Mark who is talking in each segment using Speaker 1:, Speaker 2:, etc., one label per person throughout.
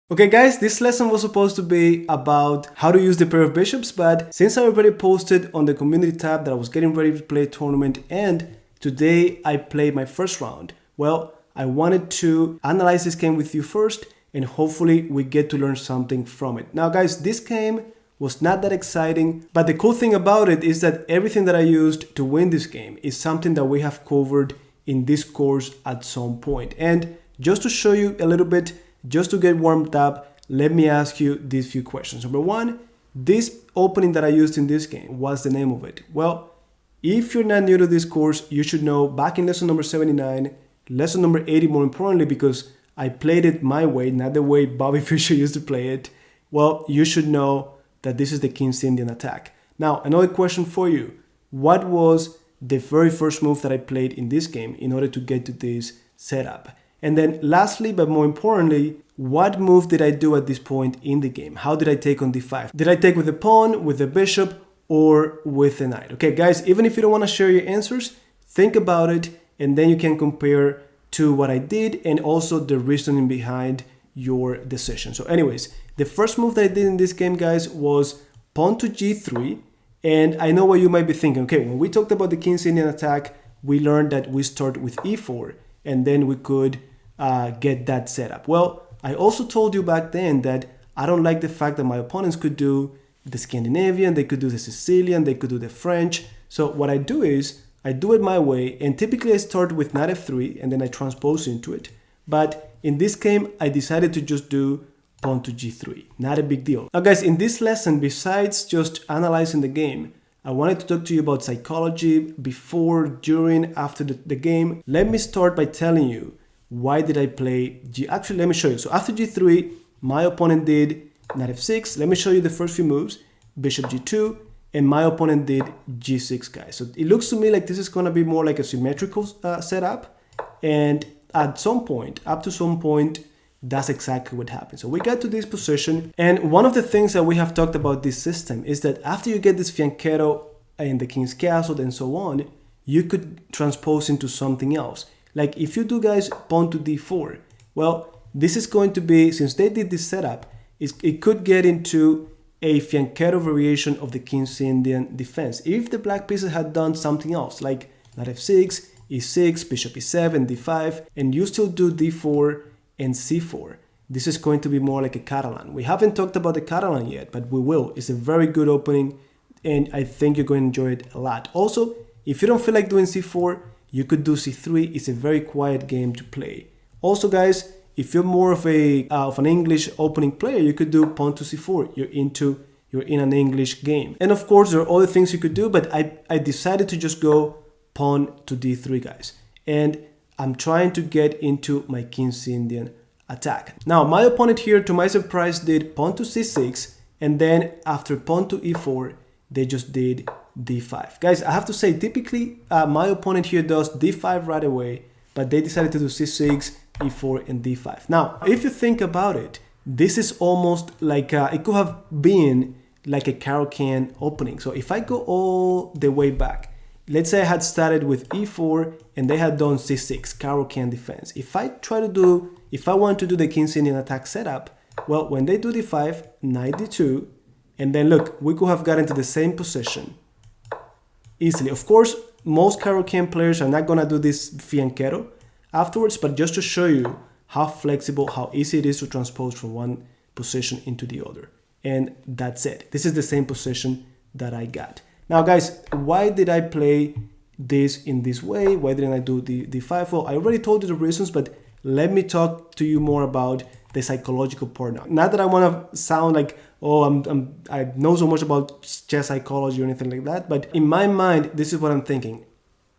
Speaker 1: Okay guys, this lesson was supposed to be about how to use the pair of bishops, but since I already posted on the community tab that I was getting ready to play a tournament and today I played my first round, well, I wanted to analyze this game with you first and hopefully we get to learn something from it. Now guys, this game was not that exciting, but the cool thing about it is that everything that I used to win this game is something that we have covered in this course at some point. And just to show you a little bit, just to get warmed up, let me ask you these few questions. Number one, this opening that I used in this game, what's the name of it? Well, if you're not new to this course, you should know back in lesson number 79, lesson number 80 more importantly, because I played it my way, not the way Bobby Fischer used to play it. Well, you should know that this is the King's Indian attack. Now, another question for you. What was the very first move that I played in this game in order to get to this setup? And then lastly, but more importantly, what move did I do at this point in the game? How did I take on d5? Did I take with the pawn, with the bishop, or with the knight? Okay, guys, even if you don't want to share your answers, think about it, and then you can compare to what I did and also the reasoning behind your decision. So anyways, the first move that I did in this game, guys, was pawn to g3. And I know what you might be thinking. Okay, when we talked about the King's Indian attack, we learned that we start with e4, and then we could get that set up. Well, I also told you back then that I don't like the fact that my opponents could do the Scandinavian, they could do the Sicilian, they could do the French. So what I do is I do it my way, and typically I start with knight f3 and then I transpose into it. But in this game, I decided to just do pawn to g3. Not a big deal. Now guys, in this lesson, besides just analyzing the game, I wanted to talk to you about psychology before, during, after the game. Let me start by telling you why did I play Actually, let me show you. So after g3, my opponent did knight f6. Let me show you the first few moves. Bishop g2, and my opponent did g6, guys. So it looks to me like this is going to be more like a symmetrical setup. And at some point, up to some point, that's exactly what happened. So we got to this position, and one of the things that we have talked about this system is that after you get this fianchetto in the king's castle and so on, you could transpose into something else. Like if you do, guys, pawn to d4, well, this is going to be, since they did this setup, it could get into a fianchetto variation of the King's Indian defense. If the black pieces had done something else, like knight f6, e6, bishop e7, d5, and you still do d4 and c4, this is going to be more like a Catalan. We haven't talked about the Catalan yet, but we will. It's a very good opening, and I think you're going to enjoy it a lot. Also, if you don't feel like doing c4, you could do c3. It's a very quiet game to play. Also, guys, if you're more of an English opening player, you could do pawn to c4. You're in an English game. And of course, there are other things you could do, but I decided to just go pawn to d3, guys. And I'm trying to get into my King's Indian attack. Now, my opponent here, to my surprise, did pawn to c6, and then after pawn to e4, they just did d5. Guys, I have to say, typically, my opponent here does d5 right away, but they decided to do c6, e4, and d5. Now, if you think about it, this is almost like, it could have been like a Caro-Kann opening. So if I go all the way back, let's say I had started with e4 and they had done c6, Caro-Kann defense. If I want to do the King's Indian attack setup, well, when they do d5, knight d2, and then look, we could have gotten to the same position easily. Of course, most Caro-Kann players are not going to do this fianchetto afterwards, but just to show you how flexible, how easy it is to transpose from one position into the other. And that's it. This is the same position that I got. Now, guys, why did I play this in this way? Why didn't I do the d5? Well, I already told you the reasons, but let me talk to you more about the psychological part now. Not that I want to sound like, oh, I know so much about chess psychology or anything like that, but in my mind, this is what I'm thinking.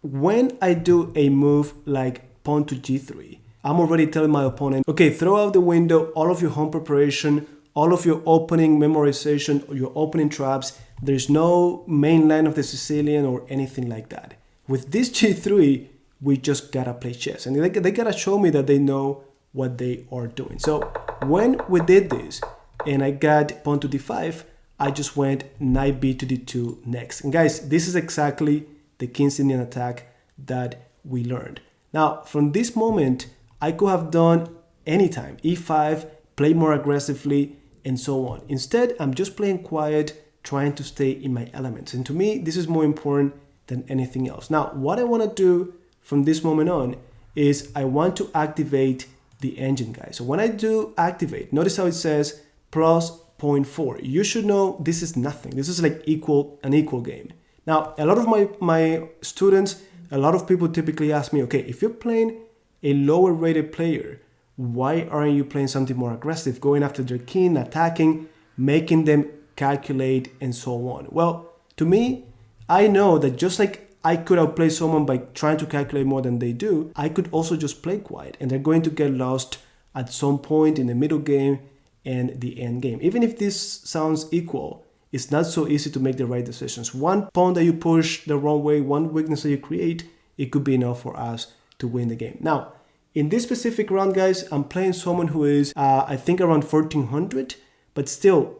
Speaker 1: When I do a move like pawn to g3, I'm already telling my opponent, okay, throw out the window all of your home preparation, all of your opening memorization, your opening traps. There's no main line of the Sicilian or anything like that. With this g3, we just gotta play chess. And they gotta show me that they know what they are doing. So when we did this, and I got pawn to d5, I just went knight b to d2 next. And guys, this is exactly the King's Indian attack that we learned. Now, from this moment, I could have done anytime e5, play more aggressively, and so on. Instead, I'm just playing quiet, trying to stay in my elements. And to me, this is more important than anything else. Now, what I want to do from this moment on is I want to activate the engine, guys. So when I do activate, notice how it says plus 0.4. You should know this is nothing. This is like an equal game. Now, a lot of my students, a lot of people typically ask me, okay, if you're playing a lower rated player, why aren't you playing something more aggressive, going after their king, attacking, making them calculate, and so on? Well, to me, I know that just like I could outplay someone by trying to calculate more than they do, I could also just play quiet, and they're going to get lost at some point in the middle game and the end game. Even if this sounds equal, it's not so easy to make the right decisions. One pawn that you push the wrong way, one weakness that you create, it could be enough for us to win the game. Now, in this specific round, guys, I'm playing someone who is, I think, around 1400, but still,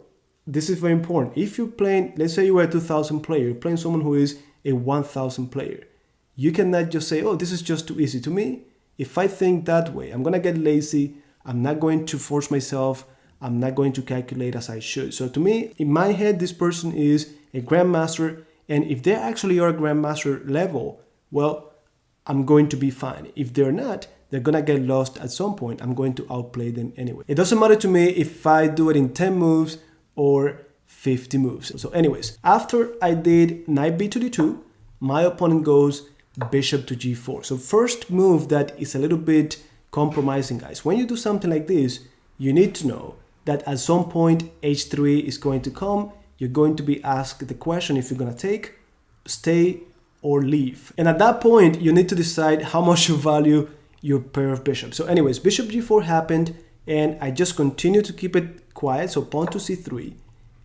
Speaker 1: this is very important. If you're playing, let's say you were a 2000 player, you're playing someone who is a 1000 player, you cannot just say, oh, this is just too easy. To me, if I think that way, I'm going to get lazy. I'm not going to force myself. I'm not going to calculate as I should. So to me, in my head, this person is a grandmaster. And if they actually are grandmaster level, well, I'm going to be fine. If they're not, they're going to get lost at some point. I'm going to outplay them anyway. It doesn't matter to me if I do it in 10 moves or 50 moves. So anyways, after I did knight b to d2, my opponent goes bishop to g4. So first move that is a little bit compromising, guys. When you do something like this, you need to know that at some point h3 is going to come. You're going to be asked the question if you're going to take, stay, or leave. And at that point, you need to decide how much you value your pair of bishops. So anyways, bishop g4 happened, and I just continued to keep it quiet. So pawn to c3.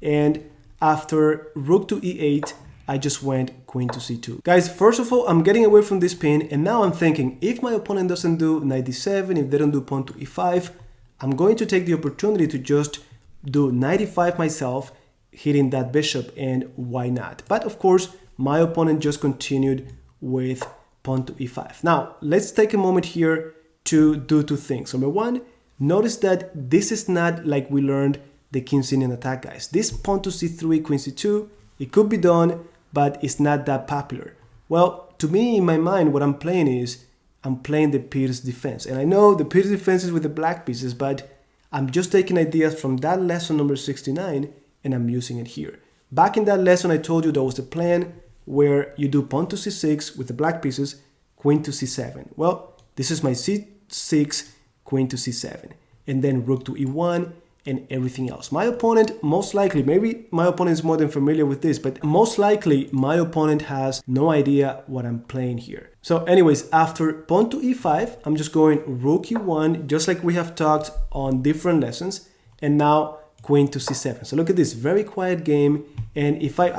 Speaker 1: And after rook to e8, I just went queen to c2. Guys, first of all, I'm getting away from this pin, and now I'm thinking, if my opponent doesn't do knight d7, if they don't do pawn to e5, I'm going to take the opportunity to just do knight e5 myself, hitting that bishop, and why not? But of course, my opponent just continued with pawn to e5. Now, let's take a moment here to do two things. Number one, notice that this is not like we learned the King-Sinian attack, guys. This pawn to c3, queen c2, it could be done, but it's not that popular. Well, to me, in my mind, what I'm playing is I'm playing the Pierce defense. And I know the Pierce defense is with the black pieces, but I'm just taking ideas from that lesson number 69 and I'm using it here. Back in that lesson, I told you there was a plan where you do pawn to c6 with the black pieces, queen to c7. Well, this is my c6, queen to c7, and then rook to e1 and everything else. My opponent, most likely, maybe my opponent is more than familiar with this, but most likely my opponent has no idea what I'm playing here. So anyways, after pawn to e5, I'm just going rook e1, just like we have talked on different lessons, and now queen to c7. So look at this, very quiet game. And if I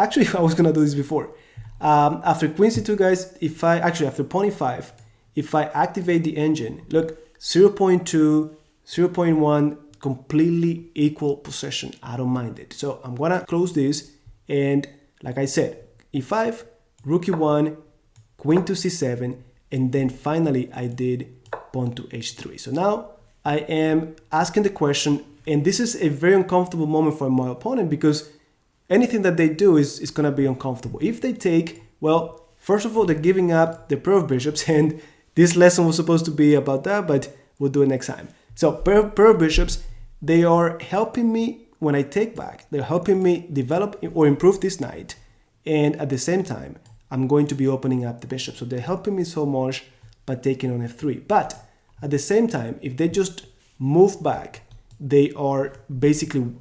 Speaker 1: was gonna do this before. After queen c2, guys, after pawn e5, if I activate the engine, look, 0.2, 0.1, completely equal possession. I don't mind it. So I'm gonna close this, and like I said, e5, rook e1, queen to c7, and then finally I did pawn to h3. So now I am asking the question, and this is a very uncomfortable moment for my opponent because anything that they do is gonna be uncomfortable. If they take, well, first of all, they're giving up the pair of bishops, and this lesson was supposed to be about that, but we'll do it next time. So pair of bishops, they are helping me when I take back. They're helping me develop or improve this knight. And at the same time, I'm going to be opening up the bishop. So they're helping me so much by taking on f3. But at the same time, if they just move back, they are basically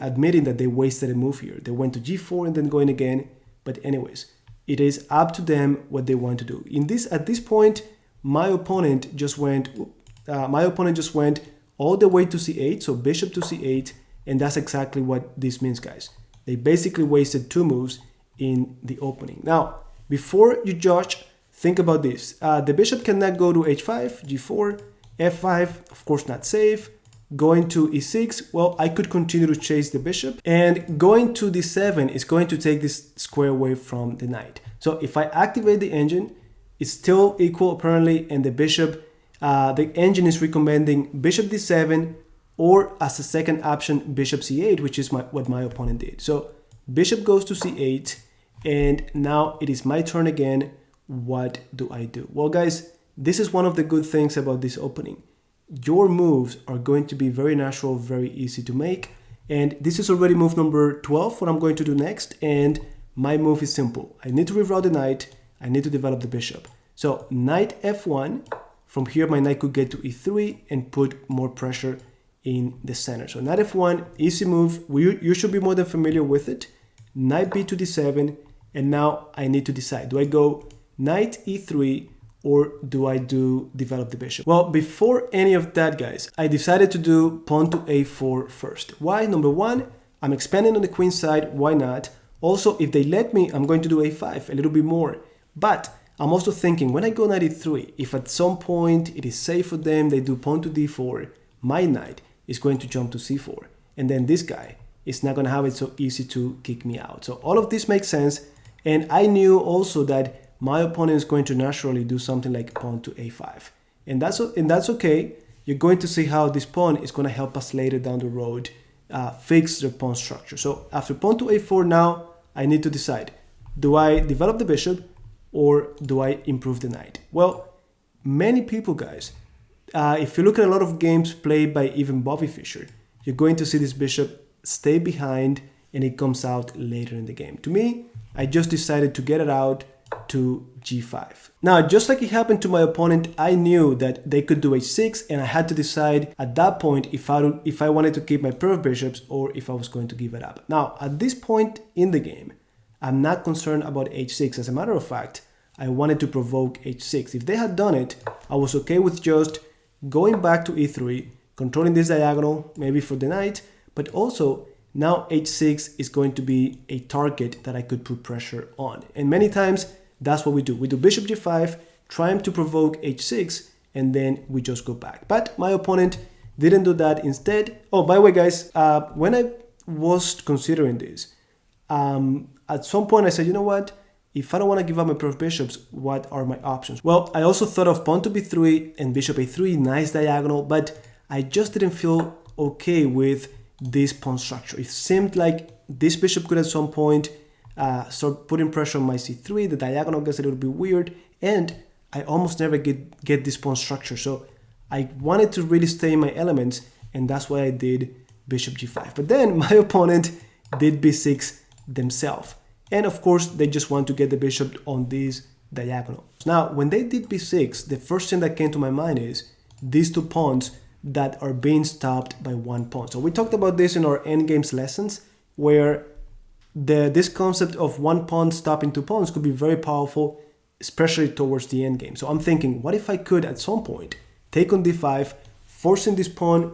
Speaker 1: admitting that they wasted a move here. They went to g4 and then going again. But anyways, it is up to them what they want to do. At this point, my opponent just went all the way to c8, so bishop to c8, and that's exactly what this means, guys. They basically wasted two moves in the opening. Now, before you judge, think about this. The bishop cannot go to h5, g4, f5, of course not safe. Going to e6, well, I could continue to chase the bishop, and going to d7 is going to take this square away from the knight. So if I activate the engine, it's still equal apparently, and the bishop, the engine is recommending bishop d7, or as a second option, bishop c8, which is what my opponent did. So bishop goes to c8, and now it is my turn again. What do I do? Well, guys, this is one of the good things about this opening. Your moves are going to be very natural, very easy to make. And this is already move number 12, what I'm going to do next. And my move is simple. I need to reroute the knight. I need to develop the bishop. So knight f1. From here, my knight could get to e3 and put more pressure in the center. So knight f1, easy move. You should be more than familiar with it. Knight b to d7. And now I need to decide. Do I go knight e3 or do I develop the bishop? Well, before any of that, guys, I decided to do pawn to a4 first. Why? Number one, I'm expanding on the queen side. Why not? Also, if they let me, I'm going to do a5 a little bit more. But I'm also thinking when I go knight e3, if at some point it is safe for them, they do pawn to d4, my knight is going to jump to c4. And then this guy is not going to have it so easy to kick me out. So all of this makes sense. And I knew also that my opponent is going to naturally do something like pawn to a5. And that's okay. You're going to see how this pawn is going to help us later down the road fix the pawn structure. So after pawn to a4 now, I need to decide, do I develop the bishop or do I improve the knight? Well, many people, guys, if you look at a lot of games played by even Bobby Fischer, you're going to see this bishop stay behind and it comes out later in the game. To me, I just decided to get it out to g5. Now, just like it happened to my opponent, I knew that they could do h6 and I had to decide at that point if I wanted to keep my pair of bishops or if I was going to give it up. Now, at this point in the game, I'm not concerned about h6. As a matter of fact, I wanted to provoke h6. If they had done it, I was okay with just going back to e3, controlling this diagonal, maybe for the knight, but also now h6 is going to be a target that I could put pressure on. And many times, that's what we do. We do bishop g5, trying to provoke h6, and then we just go back. But my opponent didn't do that. Instead, oh, by the way, guys, when I was considering this, at some point I said, you know what? If I don't want to give up my pair of bishops, what are my options? Well, I also thought of pawn to b3 and bishop a3, nice diagonal, but I just didn't feel okay with this pawn structure. It seemed like this bishop could at some point start putting pressure on my c3, the diagonal gets a little bit weird, and I almost never get this pawn structure. So I wanted to really stay in my elements, and that's why I did bishop g5. But then my opponent did b6 themselves. And of course, they just want to get the bishop on this diagonal. Now, when they did b6, the first thing that came to my mind is these two pawns that are being stopped by one pawn. So we talked about this in our endgames lessons, where this concept of one pawn stopping two pawns could be very powerful, especially towards the endgame. So I'm thinking, what if I could at some point take on d5, forcing this pawn,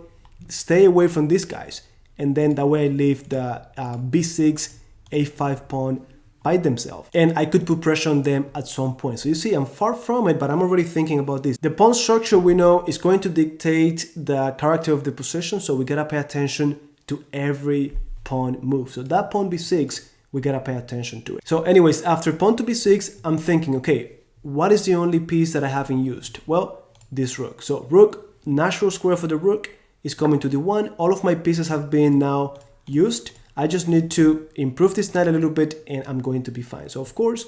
Speaker 1: stay away from these guys, and then that way I leave the b6, a5 pawn by themselves, and I could put pressure on them at some point. So you see, I'm far from it, but I'm already thinking about this. The pawn structure, we know, is going to dictate the character of the position, so we gotta pay attention to every pawn move. So that pawn b6, we gotta pay attention to it. So anyways, after pawn to b6, I'm thinking, okay, what is the only piece that I haven't used? Well, this rook. So rook, natural square for the rook is coming to d1. All of my pieces have been now used. I just need to improve this knight a little bit and I'm going to be fine. So of course,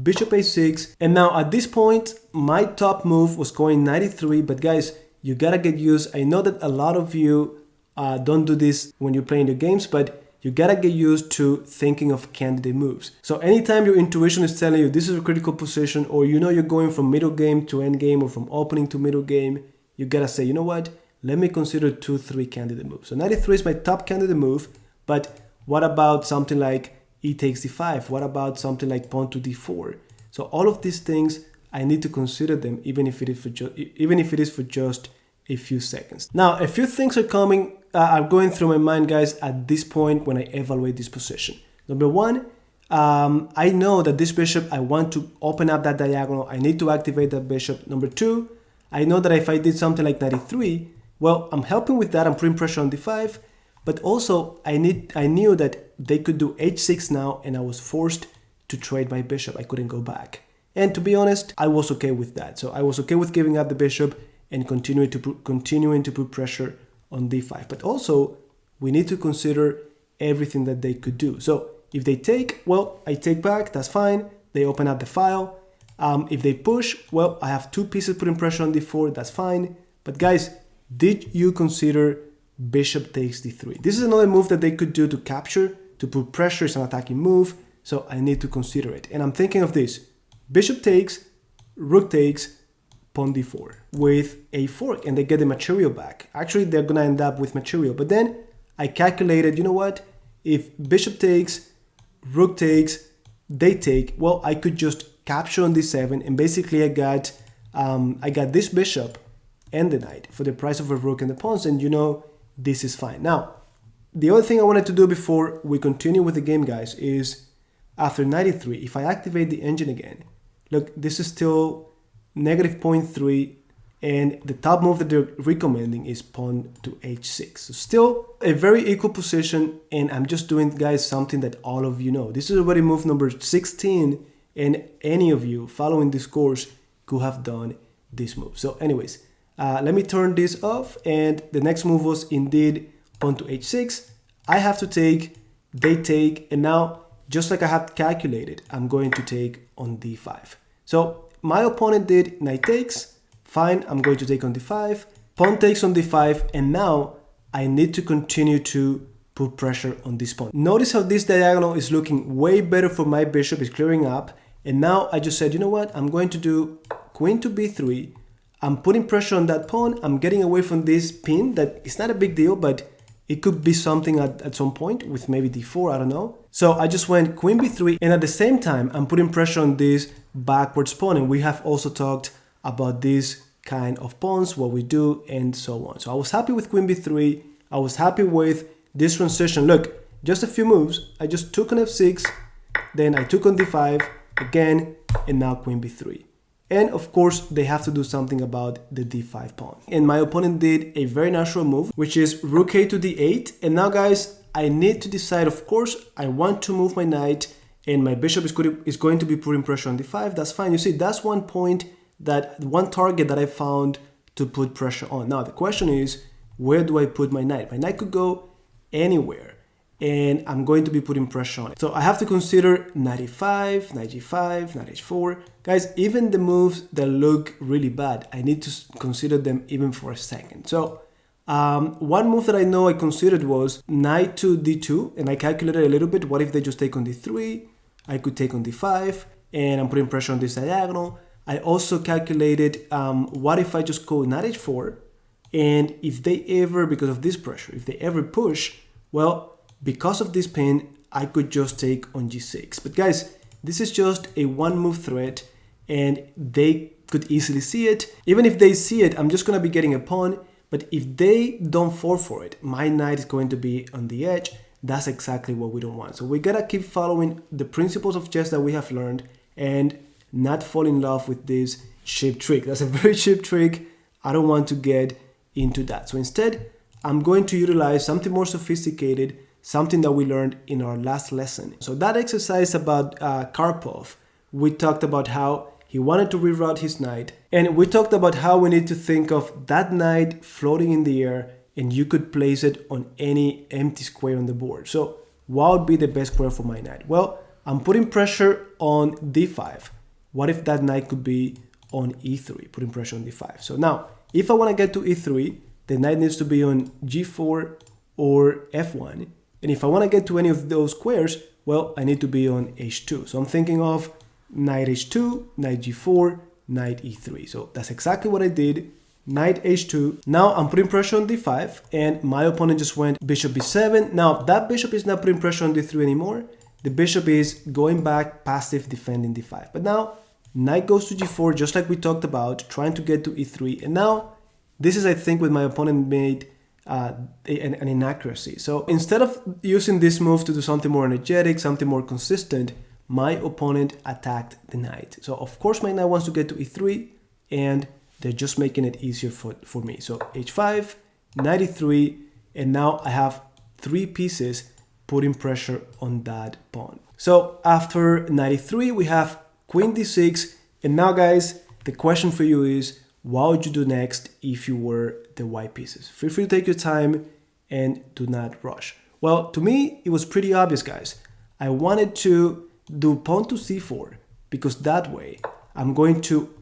Speaker 1: bishop a6. And now at this point, my top move was going knight e3, but guys, you gotta get used. I know that a lot of you don't do this when you're playing the games, but you gotta get used to thinking of candidate moves. So anytime your intuition is telling you this is a critical position, or you know you're going from middle game to end game or from opening to middle game, you gotta say, you know what? Let me consider 2-3 candidate moves. So knight e3 is my top candidate move, but what about something like e takes d5? What about something like pawn to d4? So all of these things, I need to consider them, even if it is for just a few seconds. Now, a few things are going through my mind, guys, at this point when I evaluate this position. Number one, I know that this bishop, I want to open up that diagonal. I need to activate that bishop. Number two, I know that if I did something like knight e3, well, I'm helping with that. I'm putting pressure on d5. But also, I knew that they could do h6 now, and I was forced to trade my bishop. I couldn't go back. And to be honest, I was okay with that. So I was okay with giving up the bishop and continuing to put pressure on d5. But also, we need to consider everything that they could do. So if they take, well, I take back, that's fine. They open up the file. If they push, well, I have two pieces putting pressure on d4, that's fine. But guys, did you consider bishop takes d3? This is another move that they could do to capture, to put pressure. It's an attacking move, so I need to consider it. And I'm thinking of this: bishop takes, rook takes, pawn d4 with a fork, and they get the material back. Actually, they're gonna end up with material. But then I calculated, you know what? If bishop takes, rook takes, they take, well, I could just capture on d7, and basically I got this bishop and the knight for the price of a rook and the pawns, and you know, this is fine. Now, the other thing I wanted to do before we continue with the game, guys, is after knight e3, if I activate the engine again, look, this is still negative 0.3, and the top move that they're recommending is pawn to h6. So still a very equal position, and I'm just doing, guys, something that all of you know. This is already move number 16, and any of you following this course could have done this move. So anyways, let me turn this off, and the next move was indeed pawn to h6. I have to take, they take, and now, just like I had calculated, I'm going to take on d5. So my opponent did knight takes, fine, I'm going to take on d5, pawn takes on d5, and now I need to continue to put pressure on this pawn. Notice how this diagonal is looking way better for my bishop, it's clearing up, and now I just said, you know what, I'm going to do queen to b3, I'm putting pressure on that pawn, I'm getting away from this pin that is not a big deal, but it could be something at some point with maybe d4, I don't know. So I just went queen b3, and at the same time, I'm putting pressure on this backwards pawn, and we have also talked about this kind of pawns, what we do, and so on. So I was happy with queen b3, I was happy with this transition. Look, just a few moves, I just took on f6, then I took on d5, again, and now queen b3. And of course, they have to do something about the d5 pawn. And my opponent did a very natural move, which is rook a to d8. And now, guys, I need to decide, of course, I want to move my knight, and my bishop is going to be putting pressure on d5. That's fine. You see, that's one point, that one target that I found to put pressure on. Now, the question is, where do I put my knight? My knight could go anywhere, and I'm going to be putting pressure on it. So I have to consider knight e5, knight g5, knight h4. Guys, even the moves that look really bad, I need to consider them even for a second. So one move that I know I considered was knight to d2, and I calculated a little bit, what if they just take on d3? I could take on d5, and I'm putting pressure on this diagonal. I also calculated, what if I just go knight h4, and if they ever, because of this pressure, if they ever push, well, because of this pin, I could just take on g6. But guys, this is just a one move threat, and they could easily see it. Even if they see it, I'm just going to be getting a pawn, but if they don't fall for it, my knight is going to be on the edge. That's exactly what we don't want. So we gotta keep following the principles of chess that we have learned, and not fall in love with this cheap trick. That's a very cheap trick. I don't want to get into that. So instead, I'm going to utilize something more sophisticated, something that we learned in our last lesson. So that exercise about Karpov, we talked about how he wanted to reroute his knight, and we talked about how we need to think of that knight floating in the air, and you could place it on any empty square on the board. So what would be the best square for my knight? Well, I'm putting pressure on d5. What if that knight could be on e3, putting pressure on d5? So now, if I want to get to e3, the knight needs to be on g4 or f1. And if I want to get to any of those squares, well, I need to be on h2. So I'm thinking of knight h2, knight g4, knight e3. So that's exactly what I did. Knight h2. Now I'm putting pressure on d5, and my opponent just went bishop b7. Now that bishop is not putting pressure on d3 anymore. The bishop is going back, passive, defending d5. But now knight goes to g4, just like we talked about, trying to get to e3. And now this is, I think, what my opponent made an inaccuracy. So instead of using this move to do something more energetic, something more consistent, my opponent attacked the knight. So of course my knight wants to get to e3, and they're just making it easier for me. So h5, knight e3, and now I have three pieces putting pressure on that pawn. So after knight e3, we have queen d6, and now guys, the question for you is, what would you do next if you were the white pieces? Feel free to take your time and do not rush. Well, to me, it was pretty obvious, guys. I wanted to do pawn to c4 because that way I'm going to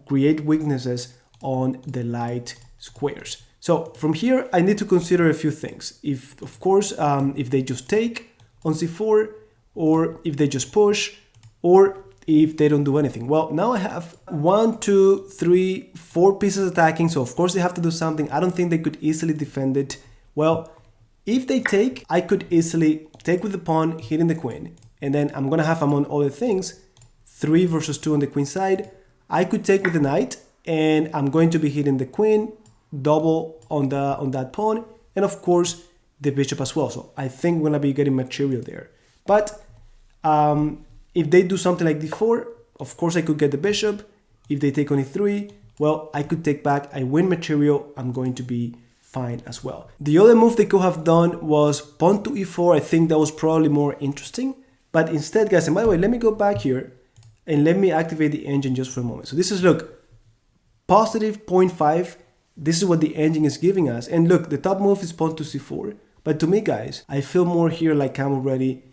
Speaker 1: create weaknesses on the light squares. So from here, I need to consider a few things. If, of course, if they just take on c4, or if they just push, or if they don't do anything. Well, now I have 1, 2, 3, 4 pieces attacking, so of course they have to do something. I don't think they could easily defend it. Well, if they take, I could easily take with the pawn, hitting the queen, and then I'm gonna have, among other things, 3 versus 2 on the queen side. I could take with the knight, and I'm going to be hitting the queen, double on that pawn, and of course the bishop as well. So I think we're gonna be getting material there. But if they do something like d4, of course I could get the bishop. If they take on e3, well, I could take back, I win material, I'm going to be fine as well. The other move they could have done was pawn to e4. I think that was probably more interesting. But instead, guys, and by the way, let me go back here and let me activate the engine just for a moment. So this is, look, positive 0.5. This is what the engine is giving us. And look, the top move is pawn to c4. But to me, guys, I feel more here like I'm already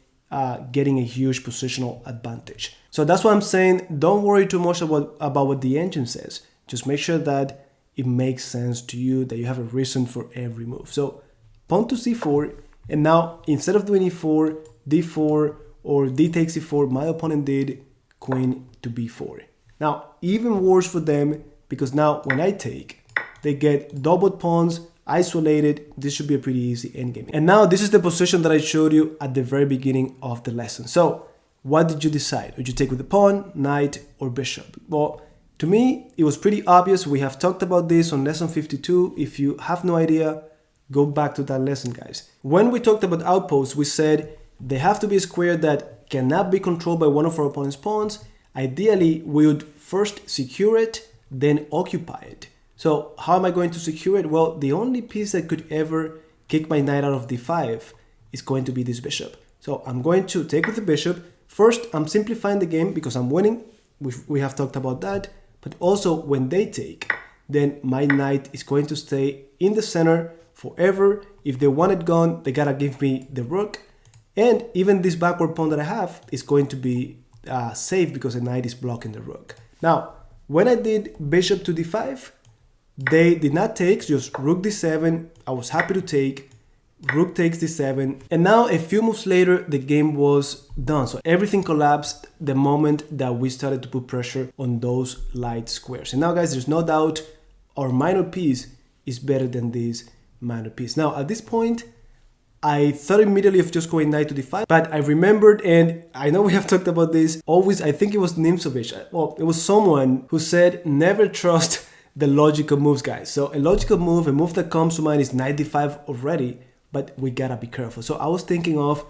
Speaker 1: getting a huge positional advantage. So that's why I'm saying don't worry too much about what the engine says. Just make sure that it makes sense to you, that you have a reason for every move. So pawn to c4, and now instead of doing e4, d4, or d takes e4, my opponent did queen to b4. Now, even worse for them, because now when I take, they get doubled pawns, isolated. This should be a pretty easy endgame. And now this is the position that I showed you at the very beginning of the lesson. So what did you decide? Would you take with the pawn, knight, or bishop? Well, to me, it was pretty obvious. We have talked about this on lesson 52. If you have no idea, go back to that lesson, guys. When we talked about outposts, we said they have to be a square that cannot be controlled by one of our opponent's pawns. Ideally, we would first secure it, then occupy it. So how am I going to secure it? Well, the only piece that could ever kick my knight out of d5 is going to be this bishop. So I'm going to take with the bishop. First, I'm simplifying the game because I'm winning. We have talked about that. But also when they take, then my knight is going to stay in the center forever. If they want it gone, they gotta give me the rook. And even this backward pawn that I have is going to be safe because the knight is blocking the rook. Now, when I did bishop to d5, they did not take, just rook d7. I was happy to take. Rook takes d7. And now a few moves later, the game was done. So everything collapsed the moment that we started to put pressure on those light squares. And now, guys, there's no doubt our minor piece is better than this minor piece. Now, at this point, I thought immediately of just going knight to d5, but I remembered, and I know we have talked about this, always, I think it was Nimzovich. Well, it was someone who said, never trust the logical moves, guys. So a logical move, a move that comes to mind is knight d5 already, but we gotta be careful. So I was thinking of,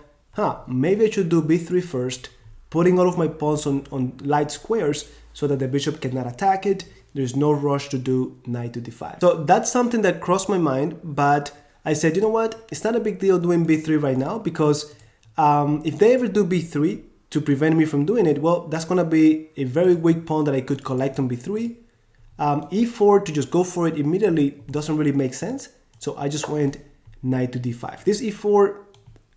Speaker 1: maybe I should do b3 first, putting all of my pawns on light squares so that the bishop cannot attack it. There's no rush to do knight to d5. So that's something that crossed my mind, but I said, you know what? It's not a big deal doing b3 right now because if they ever do b3 to prevent me from doing it, well, that's gonna be a very weak pawn that I could collect on b3. E4 to just go for it immediately doesn't really make sense. So I just went knight to d5. This e4,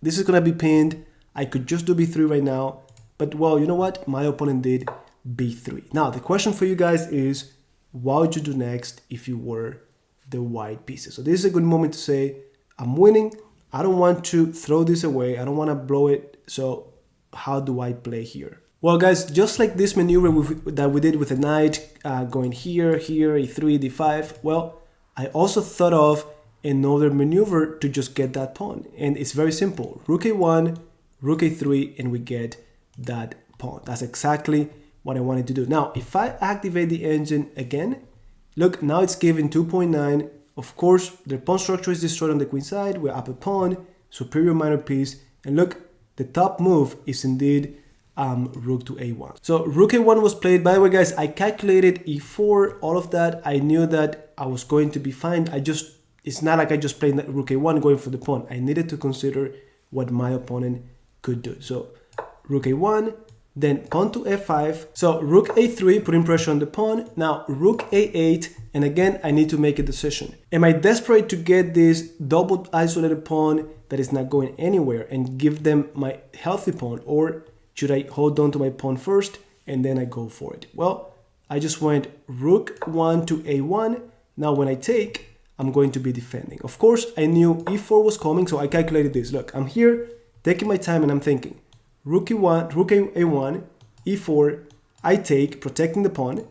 Speaker 1: this is gonna be pinned. I could just do b3 right now, but well, you know what? My opponent did b3. Now, the question for you guys is, what would you do next if you were the white pieces? So this is a good moment to say, I'm winning. I don't want to throw this away. I don't want to blow it. So how do I play here? Well, guys, just like this maneuver that we did with the knight, going here, e3, d5, well, I also thought of another maneuver to just get that pawn. And it's very simple. Rook a1, rook a3, and we get that pawn. That's exactly what I wanted to do. Now, if I activate the engine again, look, now it's given 2.9. Of course, the pawn structure is destroyed on the queen side. We're up a pawn, superior minor piece. And look, the top move is indeed rook to a1. So rook a1 was played. By the way, guys, I calculated e4, all of that. I knew that I was going to be fine. It's not like I just played rook a1 going for the pawn. I needed to consider what my opponent could do. So rook a1, then pawn to f5. So rook a3, putting pressure on the pawn. Now rook a8, and again, I need to make a decision. Am I desperate to get this double isolated pawn that is not going anywhere and give them my healthy pawn, or should I hold on to my pawn first and then I go for it? Well, I just went rook 1 to a1. Now when I take, I'm going to be defending. Of course, I knew e4 was coming, so I calculated this. Look, I'm here taking my time and I'm thinking, rook a1, e4, I take, protecting the pawn.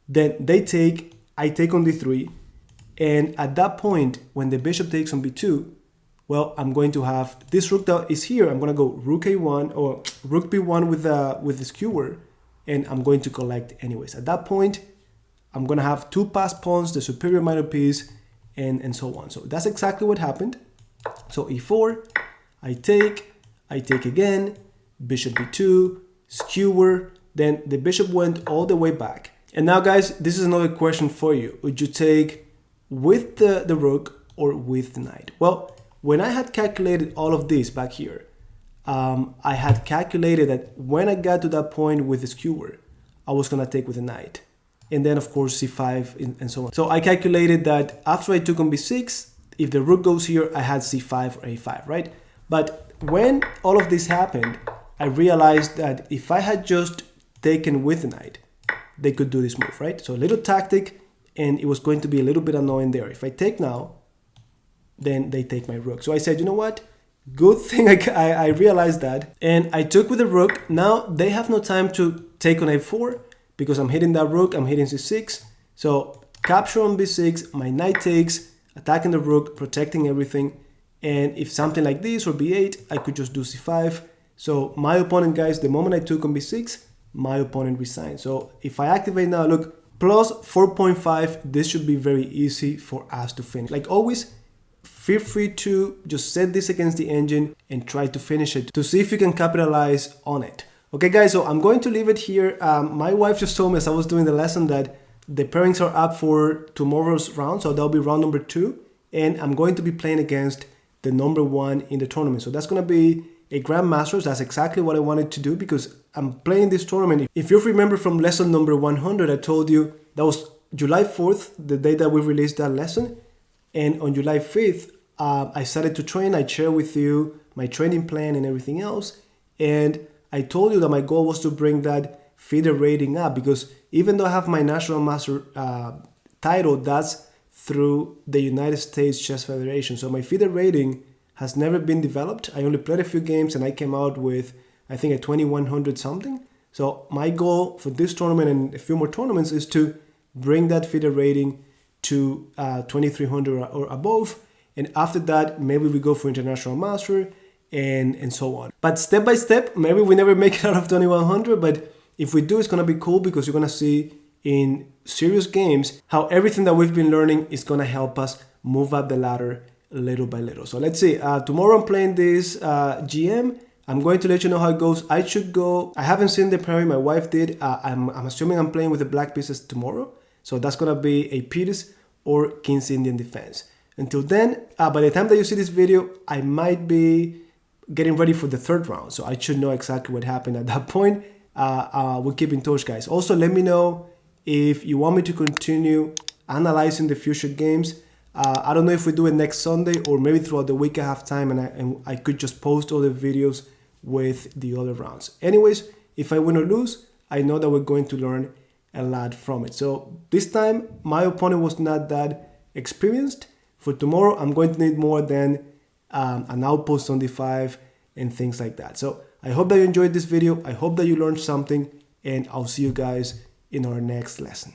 Speaker 1: Then they take, I take on d3. And at that point, when the bishop takes on b2, well, I'm going to have this rook that is here. I'm going to go rook a1 or rook b1 with the skewer, and I'm going to collect anyways. At that point, I'm going to have two passed pawns, the superior minor piece, and so on. So that's exactly what happened. So e4, I take again, bishop b2, skewer, then the bishop went all the way back. And now guys, this is another question for you. Would you take with the rook or with the knight? Well, when I had calculated all of this back here, I had calculated that when I got to that point with the skewer, I was gonna take with the knight. And then of course c5 and so on. So I calculated that after I took on b6, if the rook goes here, I had c5 or a5, right? But when all of this happened, I realized that if I had just taken with the knight, they could do this move, right? So a little tactic, and it was going to be a little bit annoying there. If I take now, then they take my rook. So I said, you know what? Good thing I realized that. And I took with the rook. Now they have no time to take on a4 because I'm hitting that rook, I'm hitting c6. So capture on b6, my knight takes, attacking the rook, protecting everything. And if something like this or b8, I could just do c5. So my opponent, guys, the moment I took on b6, my opponent resigned. So if I activate now, look, plus 4.5, this should be very easy for us to finish. Like always, feel free to just set this against the engine and try to finish it to see if you can capitalize on it. Okay guys, so I'm going to leave it here. My wife just told me as I was doing the lesson that the pairings are up for tomorrow's round, so that'll be round number 2, and I'm going to be playing against the number 1 in the tournament. So that's going to be a Grandmasters. That's exactly what I wanted to do because I'm playing this tournament. If you remember from lesson number 100, I told you that was July 4th, the day that we released that lesson. And on July 5th, I started to train. I shared with you my training plan and everything else. And I told you that my goal was to bring that FIDE rating up because even though I have my National Master title, that's through the United States Chess Federation. So my FIDE rating has never been developed. I only played a few games and I came out with, I think, a 2100 something. So my goal for this tournament and a few more tournaments is to bring that FIDE rating to 2300 or above. And after that, maybe we go for International Master and so on. But step by step, maybe we never make it out of 2100, but if we do, it's gonna be cool because you're gonna see in serious games how everything that we've been learning is gonna help us move up the ladder little by little. So let's see, tomorrow I'm playing this GM. I'm going to let you know how it goes. I should go, I haven't seen the pairing, my wife did. I'm assuming I'm playing with the black pieces tomorrow. So that's gonna be a Peters or King's Indian defense. Until then, by the time that you see this video, I might be getting ready for the 3rd round. So I should know exactly what happened at that point. We'll keep in touch, guys. Also, let me know if you want me to continue analyzing the future games. I don't know if we do it next Sunday or maybe throughout the week I have time and I could just post all the videos with the other rounds. Anyways, if I win or lose, I know that we're going to learn a lot from it. So this time, my opponent was not that experienced. For tomorrow, I'm going to need more than an outpost on d5 and things like that. So I hope that you enjoyed this video. I hope that you learned something, and I'll see you guys in our next lesson.